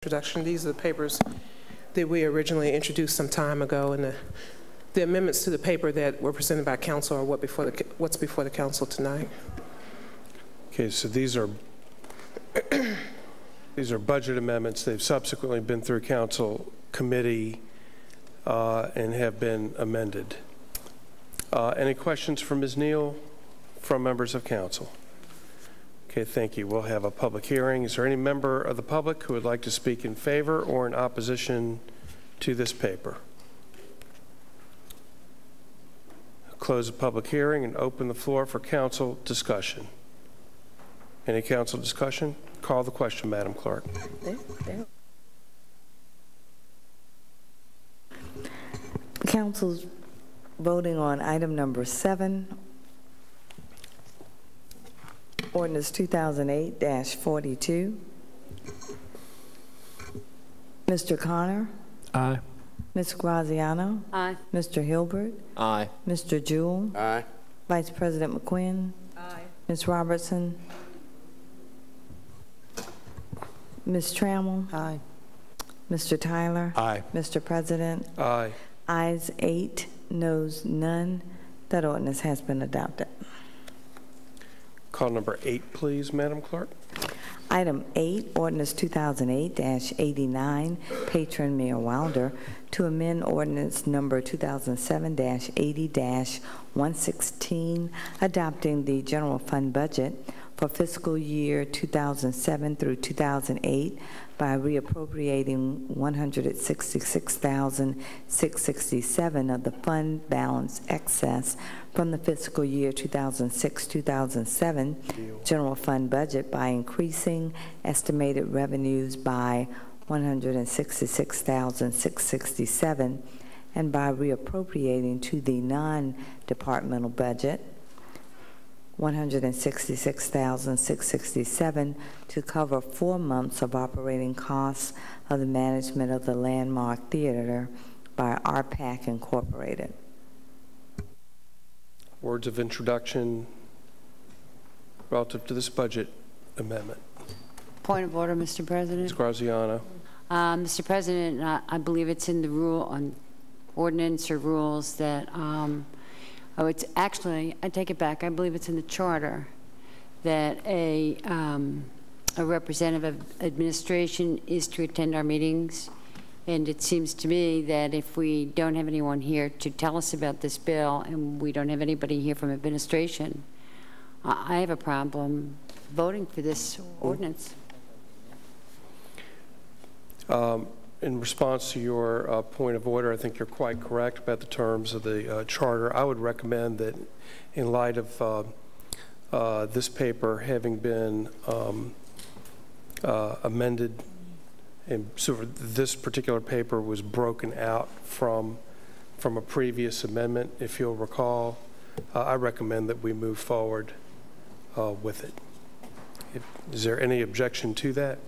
introduction. These are the papers that we originally introduced some time ago, and the amendments to the paper that were presented by council are what's before the council tonight. Okay, so these are budget amendments. They've subsequently been through council committee and have been amended. Any questions for Ms. Neal from members of council? Okay, thank you. We'll have a public hearing. Is there any member of the public who would like to speak in favor or in opposition to this paper? Close the public hearing and open the floor for council discussion. Any council discussion? Call the question, Madam Clerk. Council's voting on item number 7. Ordinance 2008-42. Mr. Connor? Aye. Ms. Graziano? Aye. Mr. Hilbert? Aye. Mr. Jewell? Aye. Vice President McQuinn? Aye. Ms. Robertson? Ms. Trammell? Aye. Mr. Tyler? Aye. Mr. President? Aye. Ayes 8, noes none. That ordinance has been adopted. Call number 8, please, Madam Clerk. Item 8, Ordinance 2008-89, Patron Mayor Wilder, to amend Ordinance number 2007-80-116, adopting the general fund budget for fiscal year 2007 through 2008 by reappropriating $166,667 of the fund balance excess from the fiscal year 2006-2007 general fund budget by increasing estimated revenues by $166,667 and by reappropriating to the non-departmental budget $166,667 to cover 4 months of operating costs of the management of the Landmark Theater by RPAC Incorporated. Words of introduction relative to this budget amendment. Point of order, Mr. President. Ms. Graziano. Mr. President, I believe it's in the rule on ordinance or rules that oh, it's actually, I take it back. I believe it's in the charter that a representative of administration is to attend our meetings. And it seems to me that if we don't have anyone here to tell us about this bill and we don't have anybody here from administration, I have a problem voting for this ordinance. In response to your point of order, I think you're quite correct about the terms of the charter. I would recommend that in light of this paper having been amended, and so this particular paper was broken out from a previous amendment, if you'll recall, I recommend that we move forward with it. Is there any objection to that?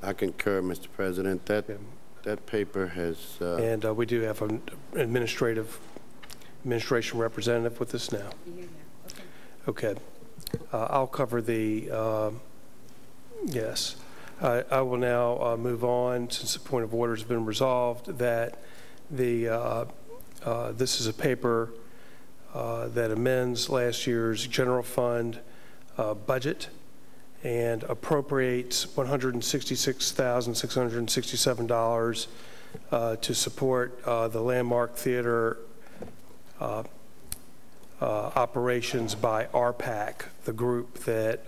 I concur, Mr. President. That paper has... and we do have an administration representative with us now. Okay. I'll cover the... yes. I will now move on, since the point of order has been resolved, that this is a paper that amends last year's general fund budget and appropriates $166,667 to support the Landmark Theater operations by RPAC, the group that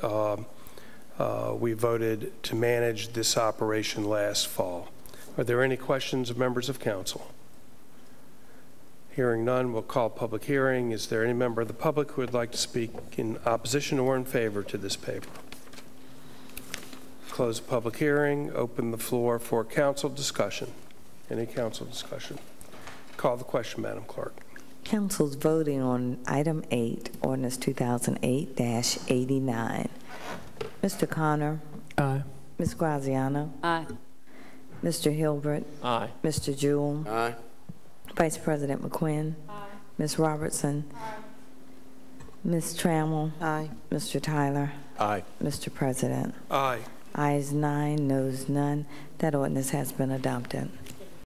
we voted to manage this operation last fall. Are there any questions of members of council? Hearing none, we'll call public hearing. Is there any member of the public who would like to speak in opposition or in favor to this paper? Close the public hearing. Open the floor for council discussion. Any council discussion? Call the question, Madam Clerk. Council's voting on item 8, ordinance 2008-89. Mr. Connor? Aye. Ms. Graziano? Aye. Mr. Hilbert? Aye. Mr. Jewell? Aye. Vice President McQuinn? Aye. Ms. Robertson? Aye. Ms. Trammell? Aye. Mr. Tyler? Aye. Mr. President? Aye. Ayes 9, noes none. That ordinance has been adopted.